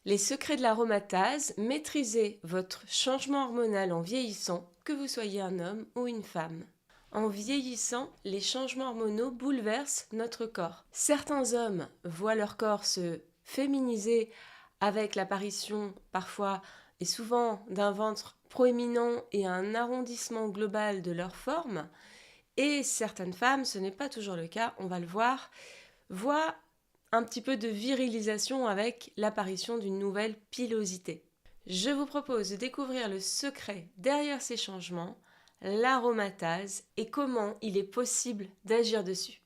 Les secrets de l'aromatase, maîtrisez votre changement hormonal en vieillissant, que vous soyez un homme ou une femme. En vieillissant, les changements hormonaux bouleversent notre corps. Certains hommes voient leur corps se féminiser avec l'apparition parfois et souvent d'un ventre proéminent et un arrondissement global de leur forme. Et certaines femmes, ce n'est pas toujours le cas, on va le voir, voient un petit peu de virilisation avec l'apparition d'une nouvelle pilosité. Je vous propose de découvrir le secret derrière ces changements, l'aromatase et comment il est possible d'agir dessus.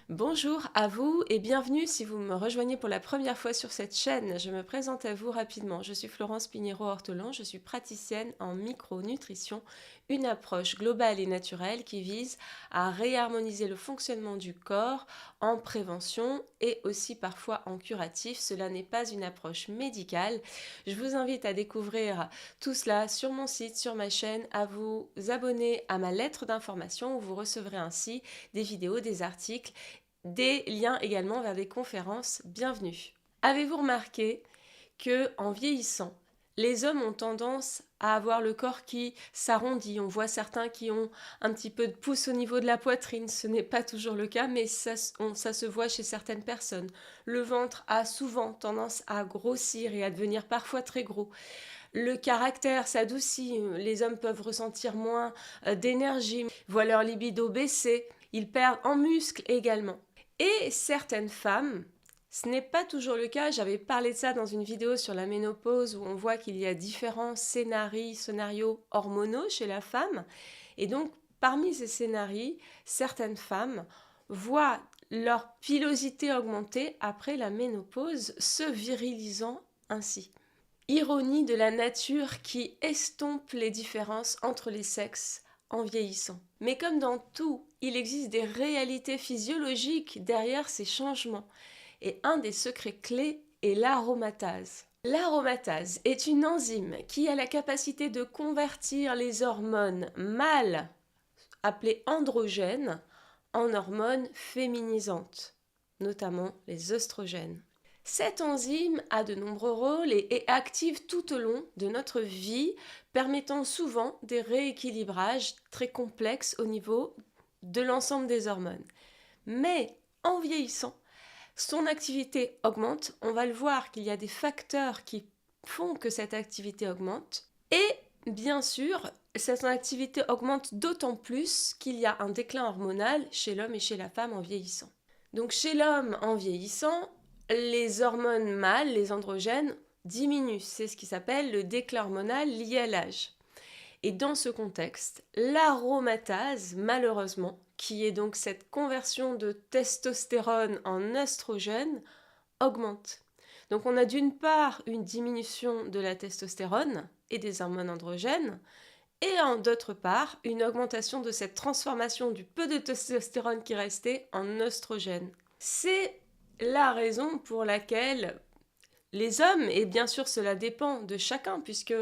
Bonjour à vous et bienvenue si vous me rejoignez pour la première fois sur cette chaîne. Je me présente à vous rapidement. Je suis Florence Pinheiro-Hortolan, je suis praticienne en micronutrition, une approche globale et naturelle qui vise à réharmoniser le fonctionnement du corps en prévention et aussi parfois en curatif. Cela n'est pas une approche médicale. Je vous invite à découvrir tout cela sur mon site, sur ma chaîne, à vous abonner à ma lettre d'information où vous recevrez ainsi des vidéos, des articles, des liens également vers des conférences. Bienvenue. Avez-vous remarqué que en vieillissant, les hommes ont tendance à avoir le corps qui s'arrondit. On voit certains qui ont un petit peu de pouce au niveau de la poitrine. Ce n'est pas toujours le cas, mais ça se voit chez certaines personnes. Le ventre a souvent tendance à grossir et à devenir parfois très gros. Le caractère s'adoucit. Les hommes peuvent ressentir moins d'énergie, voient leur libido baisser. Ils perdent en muscles également. Et certaines femmes, ce n'est pas toujours le cas, j'avais parlé de ça dans une vidéo sur la ménopause où on voit qu'il y a différents scénarios hormonaux chez la femme. Et donc, parmi ces scénarios, certaines femmes voient leur pilosité augmenter après la ménopause, se virilisant ainsi. Ironie de la nature qui estompe les différences entre les sexes en vieillissant. Mais comme dans tout, il existe des réalités physiologiques derrière ces changements. Et un des secrets clés est l'aromatase. L'aromatase est une enzyme qui a la capacité de convertir les hormones mâles, appelées androgènes, en hormones féminisantes, notamment les œstrogènes. Cette enzyme a de nombreux rôles et est active tout au long de notre vie, permettant souvent des rééquilibrages très complexes au niveau de l'ensemble des hormones. Mais en vieillissant, son activité augmente. On va le voir qu'il y a des facteurs qui font que cette activité augmente. Et bien sûr, cette activité augmente d'autant plus qu'il y a un déclin hormonal chez l'homme et chez la femme en vieillissant. Donc chez l'homme en vieillissant, les hormones mâles, les androgènes, diminuent. C'est ce qui s'appelle le déclin hormonal lié à l'âge. Et dans ce contexte, l'aromatase, malheureusement, qui est donc cette conversion de testostérone en œstrogène, augmente. Donc on a d'une part une diminution de la testostérone et des hormones androgènes, et d'autre part une augmentation de cette transformation du peu de testostérone qui restait en œstrogène. C'est la raison pour laquelle les hommes, et bien sûr cela dépend de chacun, puisque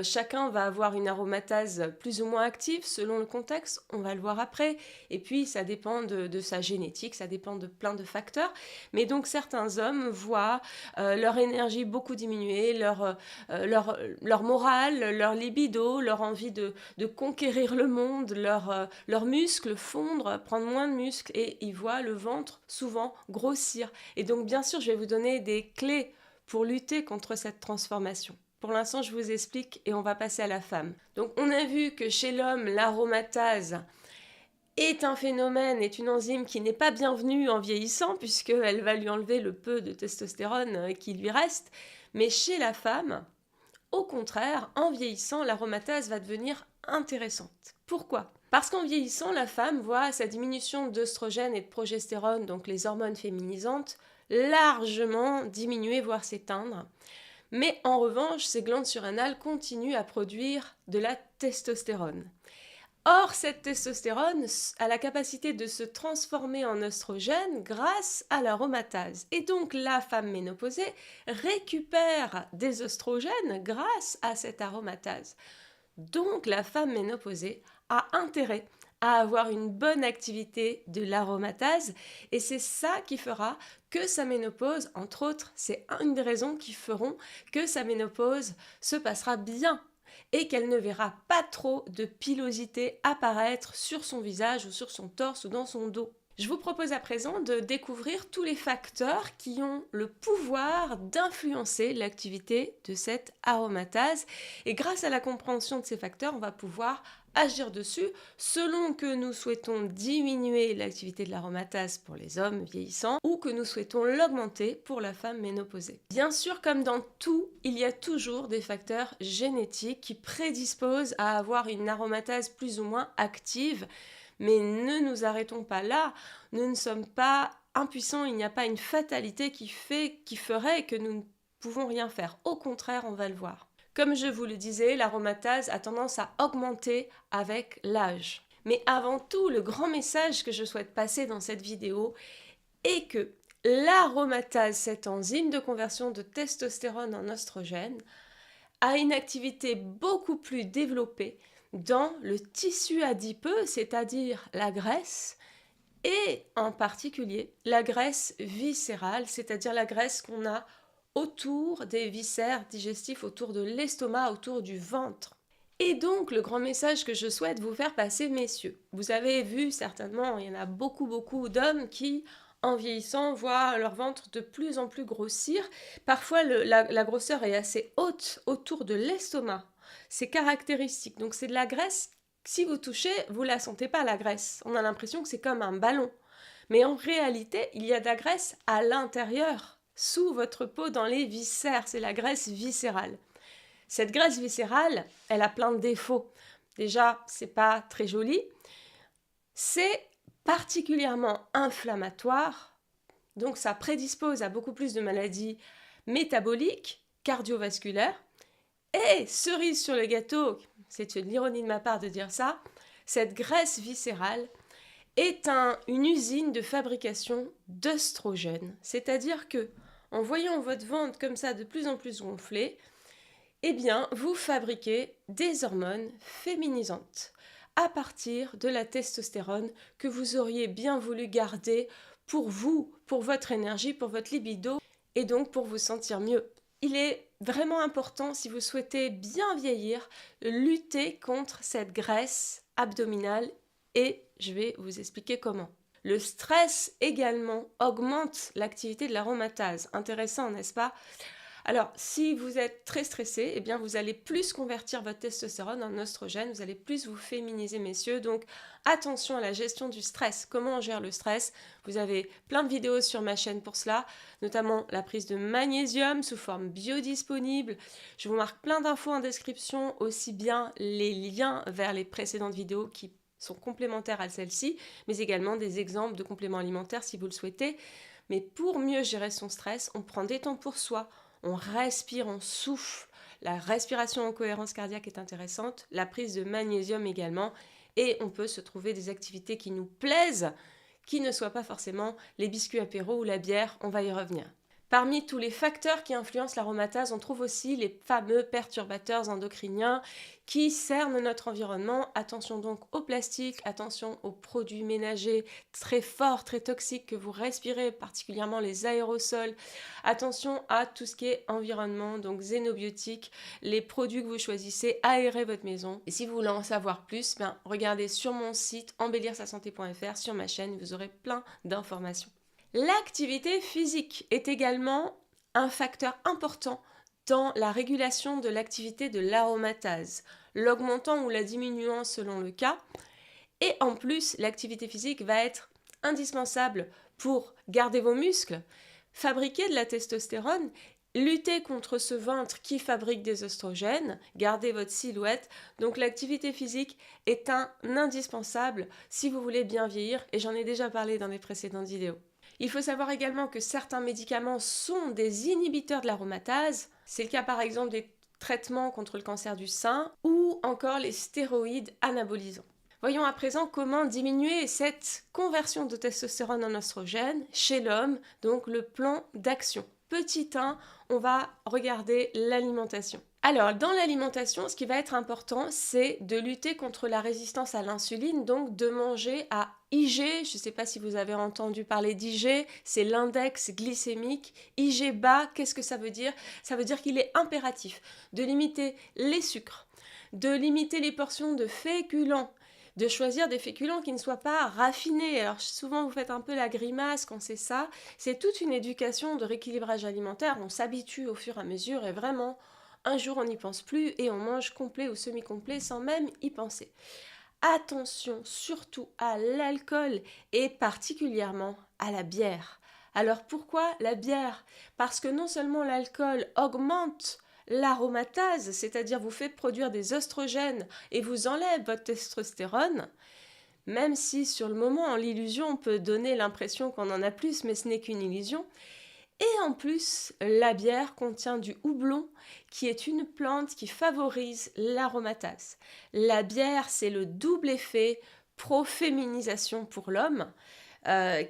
chacun va avoir une aromatase plus ou moins active selon le contexte, on va le voir après, et puis ça dépend de sa génétique, ça dépend de plein de facteurs, mais donc certains hommes voient leur énergie beaucoup diminuer, leur morale, leur libido, leur envie de conquérir le monde, leurs muscles fondre, prendre moins de muscles, et ils voient le ventre souvent grossir. Et donc bien sûr je vais vous donner des clés pour lutter contre cette transformation. Pour l'instant, je vous explique et on va passer à la femme. Donc, on a vu que chez l'homme, l'aromatase est un phénomène, est une enzyme qui n'est pas bienvenue en vieillissant puisqu'elle va lui enlever le peu de testostérone qui lui reste. Mais chez la femme, au contraire, en vieillissant, l'aromatase va devenir intéressante. Pourquoi ? Parce qu'en vieillissant, la femme voit sa diminution d'œstrogène et de progestérone, donc les hormones féminisantes, largement diminuer, voire s'éteindre. Mais en revanche, ces glandes surrénales continuent à produire de la testostérone. Or, cette testostérone a la capacité de se transformer en œstrogène grâce à l'aromatase. Et donc, la femme ménopausée récupère des œstrogènes grâce à cette aromatase. Donc, la femme ménopausée a intérêt à avoir une bonne activité de l'aromatase et c'est ça qui fera que sa ménopause, entre autres, c'est une des raisons qui feront que sa ménopause se passera bien et qu'elle ne verra pas trop de pilosité apparaître sur son visage ou sur son torse ou dans son dos. Je vous propose à présent de découvrir tous les facteurs qui ont le pouvoir d'influencer l'activité de cette aromatase. Et grâce à la compréhension de ces facteurs, on va pouvoir agir dessus selon que nous souhaitons diminuer l'activité de l'aromatase pour les hommes vieillissants ou que nous souhaitons l'augmenter pour la femme ménopausée. Bien sûr, comme dans tout, il y a toujours des facteurs génétiques qui prédisposent à avoir une aromatase plus ou moins active. Mais ne nous arrêtons pas là, nous ne sommes pas impuissants, il n'y a pas une fatalité qui ferait que nous ne pouvons rien faire. Au contraire, on va le voir. Comme je vous le disais, l'aromatase a tendance à augmenter avec l'âge. Mais avant tout, le grand message que je souhaite passer dans cette vidéo est que l'aromatase, cette enzyme de conversion de testostérone en oestrogène, a une activité beaucoup plus développée dans le tissu adipeux, c'est-à-dire la graisse, et en particulier la graisse viscérale, c'est-à-dire la graisse qu'on a autour des viscères digestifs, autour de l'estomac, autour du ventre. Et donc, le grand message que je souhaite vous faire passer, messieurs, vous avez vu certainement, il y en a beaucoup d'hommes qui, en vieillissant, voient leur ventre de plus en plus grossir. Parfois, la grosseur est assez haute autour de l'estomac. C'est caractéristique. Donc, c'est de la graisse. Si vous touchez, vous ne la sentez pas, la graisse. On a l'impression que c'est comme un ballon. Mais en réalité, il y a de la graisse à l'intérieur, sous votre peau, dans les viscères. C'est la graisse viscérale. Cette graisse viscérale, elle a plein de défauts. Déjà, c'est pas très joli. C'est particulièrement inflammatoire. Donc, ça prédispose à beaucoup plus de maladies métaboliques, cardiovasculaires. Et cerise sur le gâteau, c'est l'ironie de ma part de dire ça, cette graisse viscérale est une usine de fabrication d'œstrogènes. C'est-à-dire que, en voyant votre ventre comme ça de plus en plus gonflé, eh bien, vous fabriquez des hormones féminisantes à partir de la testostérone que vous auriez bien voulu garder pour vous, pour votre énergie, pour votre libido et donc pour vous sentir mieux. Il est vraiment important, si vous souhaitez bien vieillir, lutter contre cette graisse abdominale et je vais vous expliquer comment. Le stress également augmente l'activité de l'aromatase. Intéressant, n'est-ce pas ? Alors, si vous êtes très stressé, eh bien, vous allez plus convertir votre testostérone en oestrogène, vous allez plus vous féminiser, messieurs. Donc, attention à la gestion du stress. Comment on gère le stress ? Vous avez plein de vidéos sur ma chaîne pour cela, notamment la prise de magnésium sous forme biodisponible. Je vous marque plein d'infos en description, aussi bien les liens vers les précédentes vidéos qui sont complémentaires à celle-ci, mais également des exemples de compléments alimentaires si vous le souhaitez. Mais pour mieux gérer son stress, on prend des temps pour soi. On respire, on souffle. La respiration en cohérence cardiaque est intéressante, la prise de magnésium également, et on peut se trouver des activités qui nous plaisent, qui ne soient pas forcément les biscuits apéro ou la bière, on va y revenir. Parmi tous les facteurs qui influencent l'aromatase, on trouve aussi les fameux perturbateurs endocriniens qui cernent notre environnement. Attention donc au plastique, attention aux produits ménagers très forts, très toxiques que vous respirez, particulièrement les aérosols. Attention à tout ce qui est environnement, donc xénobiotiques, les produits que vous choisissez, aérez votre maison. Et si vous voulez en savoir plus, regardez sur mon site embellir-sa-santé.fr, sur ma chaîne, vous aurez plein d'informations. L'activité physique est également un facteur important dans la régulation de l'activité de l'aromatase, l'augmentant ou la diminuant selon le cas. Et en plus, l'activité physique va être indispensable pour garder vos muscles, fabriquer de la testostérone, lutter contre ce ventre qui fabrique des oestrogènes, garder votre silhouette. Donc l'activité physique est un indispensable si vous voulez bien vieillir et j'en ai déjà parlé dans les précédentes vidéos. Il faut savoir également que certains médicaments sont des inhibiteurs de l'aromatase. C'est le cas par exemple des traitements contre le cancer du sein ou encore les stéroïdes anabolisants. Voyons à présent comment diminuer cette conversion de testostérone en oestrogène chez l'homme, donc le plan d'action. Petit 1, on va regarder l'alimentation. Alors, dans l'alimentation, ce qui va être important, c'est de lutter contre la résistance à l'insuline, donc de manger à IG. Je ne sais pas si vous avez entendu parler d'IG, c'est l'index glycémique. IG bas, qu'est-ce que ça veut dire? Ça veut dire qu'il est impératif de limiter les sucres, de limiter les portions de féculents, de choisir des féculents qui ne soient pas raffinés. Alors souvent vous faites un peu la grimace quand c'est ça. C'est toute une éducation de rééquilibrage alimentaire. On s'habitue au fur et à mesure et vraiment, un jour on n'y pense plus et on mange complet ou semi-complet sans même y penser. Attention surtout à l'alcool et particulièrement à la bière. Alors pourquoi la bière? Parce que non seulement l'alcool augmente l'aromatase, c'est-à-dire vous fait produire des oestrogènes et vous enlève votre testostérone, même si sur le moment, l'illusion peut donner l'impression qu'on en a plus, mais ce n'est qu'une illusion. Et en plus, la bière contient du houblon, qui est une plante qui favorise l'aromatase. La bière, c'est le double effet pro-féminisation pour l'homme,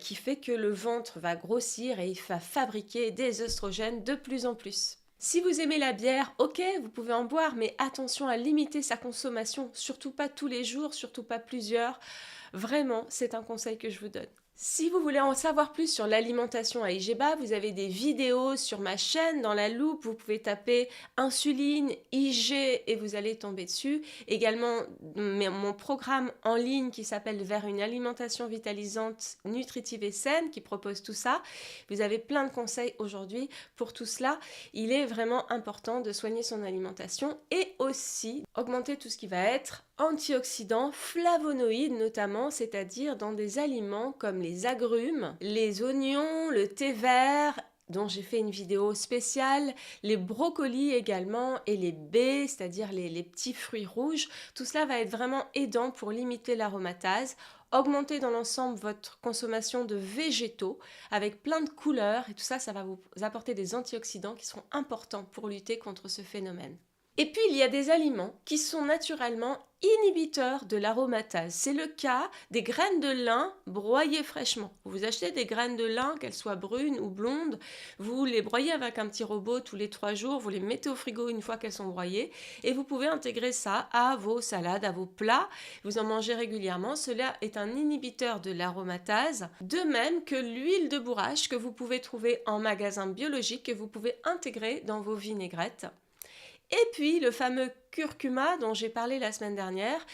qui fait que le ventre va grossir et il va fabriquer des oestrogènes de plus en plus. Si vous aimez la bière, ok, vous pouvez en boire, mais attention à limiter sa consommation, surtout pas tous les jours, surtout pas plusieurs. Vraiment, c'est un conseil que je vous donne. Si vous voulez en savoir plus sur l'alimentation à IGBA, vous avez des vidéos sur ma chaîne dans la loupe. Vous pouvez taper insuline, IG et vous allez tomber dessus. Également, mon programme en ligne qui s'appelle Vers une alimentation vitalisante, nutritive et saine qui propose tout ça. Vous avez plein de conseils aujourd'hui pour tout cela. Il est vraiment important de soigner son alimentation et aussi augmenter tout ce qui va être antioxydants, flavonoïdes notamment, c'est-à-dire dans des aliments comme les agrumes, les oignons, le thé vert, dont j'ai fait une vidéo spéciale, les brocolis également et les baies, c'est-à-dire les petits fruits rouges. Tout cela va être vraiment aidant pour limiter l'aromatase, augmenter dans l'ensemble votre consommation de végétaux avec plein de couleurs et tout ça, ça va vous apporter des antioxydants qui seront importants pour lutter contre ce phénomène. Et puis, il y a des aliments qui sont naturellement inhibiteurs de l'aromatase. C'est le cas des graines de lin broyées fraîchement. Vous achetez des graines de lin, qu'elles soient brunes ou blondes, vous les broyez avec un petit robot tous les 3 jours, vous les mettez au frigo une fois qu'elles sont broyées et vous pouvez intégrer ça à vos salades, à vos plats. Vous en mangez régulièrement. Cela est un inhibiteur de l'aromatase, de même que l'huile de bourrache que vous pouvez trouver en magasin biologique, que vous pouvez intégrer dans vos vinaigrettes. Et puis le fameux curcuma dont j'ai parlé la semaine dernière,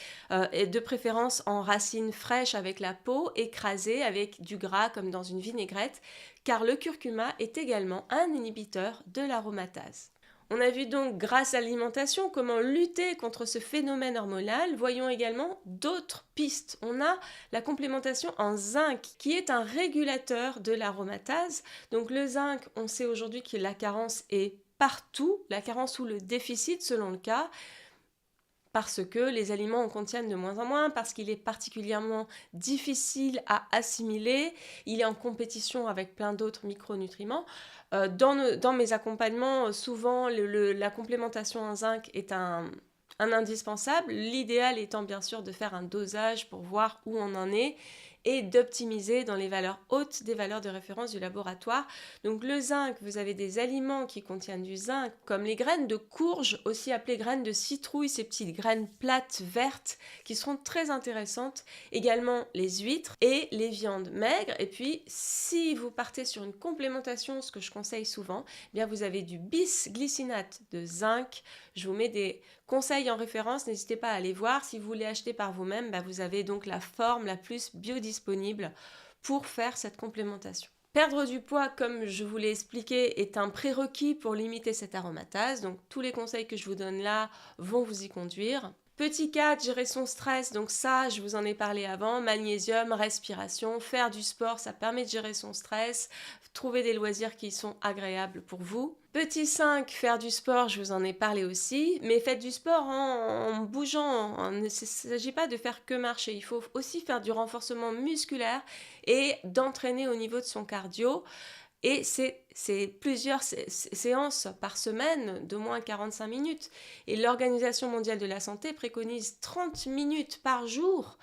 et de préférence en racines fraîches avec la peau, écrasée avec du gras comme dans une vinaigrette, car le curcuma est également un inhibiteur de l'aromatase. On a vu donc grâce à l'alimentation comment lutter contre ce phénomène hormonal. Voyons également d'autres pistes. On a la complémentation en zinc qui est un régulateur de l'aromatase. Donc le zinc, on sait aujourd'hui que la carence est partout, la carence ou le déficit selon le cas, parce que les aliments en contiennent de moins en moins, parce qu'il est particulièrement difficile à assimiler, il est en compétition avec plein d'autres micronutriments. Dans mes accompagnements, souvent la complémentation en zinc est un indispensable, l'idéal étant bien sûr de faire un dosage pour voir où on en est et d'optimiser dans les valeurs hautes des valeurs de référence du laboratoire. Donc le zinc, vous avez des aliments qui contiennent du zinc, comme les graines de courge, aussi appelées graines de citrouille, ces petites graines plates vertes qui seront très intéressantes. Également les huîtres et les viandes maigres. Et puis si vous partez sur une complémentation, ce que je conseille souvent, eh bien vous avez du bisglycinate de zinc. Je vous mets des conseils en référence, n'hésitez pas à aller voir. Si vous voulez acheter par vous-même, vous avez donc la forme la plus biodisponible pour faire cette complémentation. Perdre du poids, comme je vous l'ai expliqué, est un prérequis pour limiter cette aromatase. Donc tous les conseils que je vous donne là vont vous y conduire. Petit 4, gérer son stress, donc ça, je vous en ai parlé avant, magnésium, respiration, faire du sport, ça permet de gérer son stress, trouver des loisirs qui sont agréables pour vous. Petit 5, faire du sport, je vous en ai parlé aussi, mais faites du sport en bougeant, il ne s'agit pas de faire que marcher, il faut aussi faire du renforcement musculaire et d'entraîner au niveau de son cardio. Et c'est plusieurs séances par semaine d'au moins 45 minutes. Et l'Organisation mondiale de la santé préconise 30 minutes par jour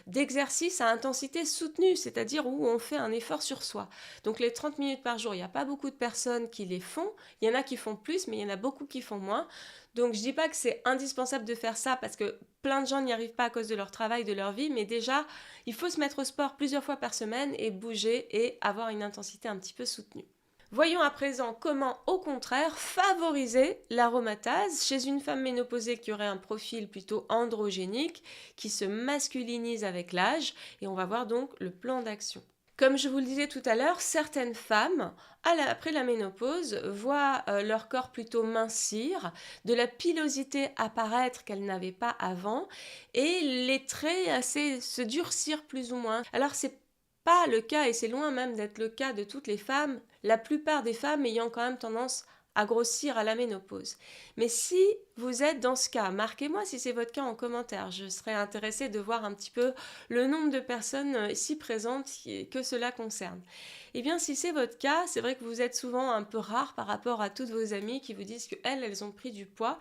d'exercices à intensité soutenue, c'est-à-dire où on fait un effort sur soi. Donc les 30 minutes par jour, il n'y a pas beaucoup de personnes qui les font. Il y en a qui font plus, mais il y en a beaucoup qui font moins. Donc je ne dis pas que c'est indispensable de faire ça parce que plein de gens n'y arrivent pas à cause de leur travail, de leur vie, mais déjà, il faut se mettre au sport plusieurs fois par semaine et bouger et avoir une intensité un petit peu soutenue. Voyons à présent comment, au contraire, favoriser l'aromatase chez une femme ménopausée qui aurait un profil plutôt androgénique, qui se masculinise avec l'âge, et on va voir donc le plan d'action. Comme je vous le disais tout à l'heure, certaines femmes, après la ménopause, voient leur corps plutôt mincir, de la pilosité apparaître qu'elles n'avaient pas avant, et les traits se durcir plus ou moins. Alors c'est pas le cas, et c'est loin même d'être le cas de toutes les femmes, la plupart des femmes ayant quand même tendance à grossir à la ménopause. Mais si vous êtes dans ce cas, marquez-moi si c'est votre cas en commentaire. Je serais intéressée de voir un petit peu le nombre de personnes ici présentes que cela concerne. Eh bien, si c'est votre cas, c'est vrai que vous êtes souvent un peu rare par rapport à toutes vos amies qui vous disent qu'elles ont pris du poids.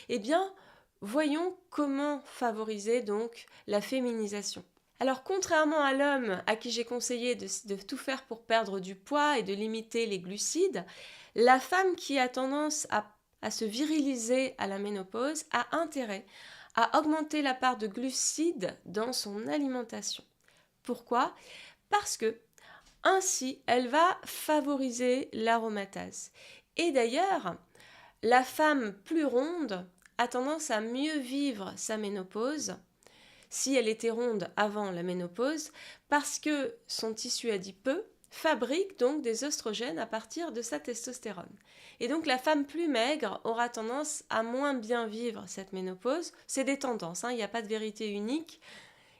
Eh bien, voyons comment favoriser donc la féminisation. Alors contrairement à l'homme à qui j'ai conseillé de tout faire pour perdre du poids et de limiter les glucides, la femme qui a tendance à se viriliser à la ménopause a intérêt à augmenter la part de glucides dans son alimentation. Pourquoi ? Parce que ainsi, elle va favoriser l'aromatase. Et d'ailleurs, la femme plus ronde a tendance à mieux vivre sa ménopause si elle était ronde avant la ménopause, parce que son tissu adipeux fabrique donc des oestrogènes à partir de sa testostérone. Et donc la femme plus maigre aura tendance à moins bien vivre cette ménopause. C'est des tendances, il n'y a pas de vérité unique.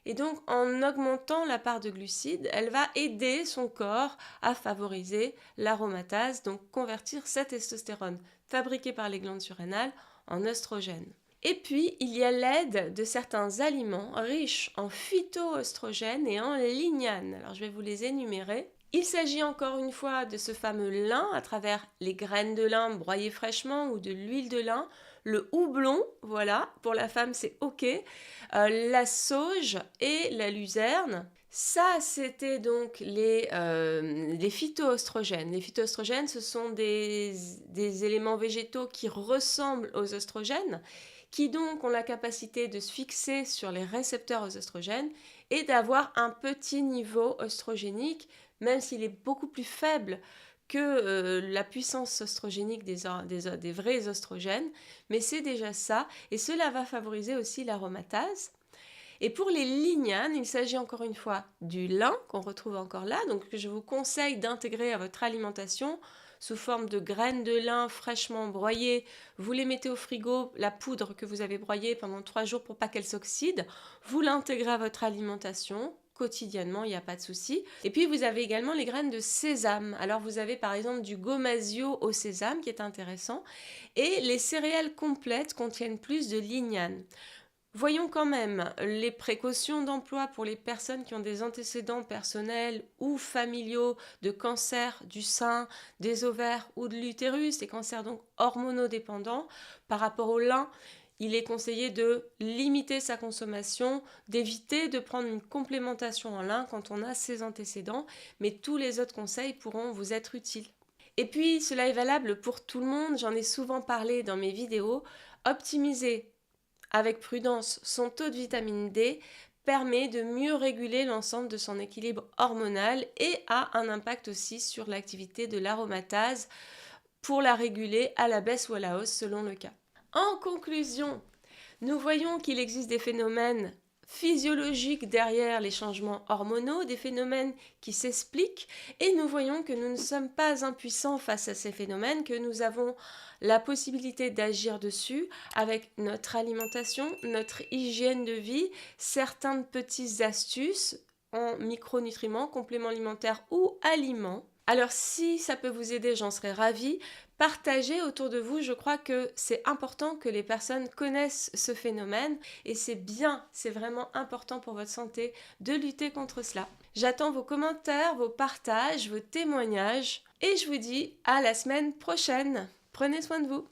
Et donc en augmentant la part de glucides, elle va aider son corps à favoriser l'aromatase, donc convertir cette testostérone fabriquée par les glandes surrénales en oestrogènes. Et puis, il y a l'aide de certains aliments riches en phytoœstrogènes et en lignanes. Alors, je vais vous les énumérer. Il s'agit encore une fois de ce fameux lin à travers les graines de lin broyées fraîchement ou de l'huile de lin, le houblon, voilà, pour la femme c'est ok, la sauge et la luzerne. Ça, c'était donc les phytoœstrogènes. Les phytoœstrogènes, ce sont des éléments végétaux qui ressemblent aux oestrogènes, qui donc ont la capacité de se fixer sur les récepteurs aux oestrogènes et d'avoir un petit niveau oestrogénique, même s'il est beaucoup plus faible que la puissance oestrogénique des vrais oestrogènes, mais c'est déjà ça, et cela va favoriser aussi l'aromatase. Et pour les lignanes, il s'agit encore une fois du lin, qu'on retrouve encore là, donc je vous conseille d'intégrer à votre alimentation sous forme de graines de lin fraîchement broyées. Vous les mettez au frigo, la poudre que vous avez broyée pendant 3 jours pour pas qu'elle s'oxyde. Vous l'intégrez à votre alimentation quotidiennement, il n'y a pas de souci. Et puis vous avez également les graines de sésame. Alors vous avez par exemple du gomasio au sésame qui est intéressant. Et les céréales complètes contiennent plus de lignane. Voyons quand même les précautions d'emploi pour les personnes qui ont des antécédents personnels ou familiaux de cancer du sein, des ovaires ou de l'utérus, des cancers donc hormonodépendants. Par rapport au lin, il est conseillé de limiter sa consommation, d'éviter de prendre une complémentation en lin quand on a ces antécédents, mais tous les autres conseils pourront vous être utiles. Et puis, cela est valable pour tout le monde, j'en ai souvent parlé dans mes vidéos, optimiser avec prudence son taux de vitamine D permet de mieux réguler l'ensemble de son équilibre hormonal et a un impact aussi sur l'activité de l'aromatase pour la réguler à la baisse ou à la hausse selon le cas. En conclusion, nous voyons qu'il existe des phénomènes physiologiques derrière les changements hormonaux, des phénomènes qui s'expliquent, et nous voyons que nous ne sommes pas impuissants face à ces phénomènes, que nous avons la possibilité d'agir dessus avec notre alimentation, notre hygiène de vie, certaines petites astuces en micronutriments, compléments alimentaires ou aliments. Alors si ça peut vous aider, j'en serais ravie. Partagez autour de vous, je crois que c'est important que les personnes connaissent ce phénomène et c'est bien, c'est vraiment important pour votre santé de lutter contre cela. J'attends vos commentaires, vos partages, vos témoignages et je vous dis à la semaine prochaine. Prenez soin de vous.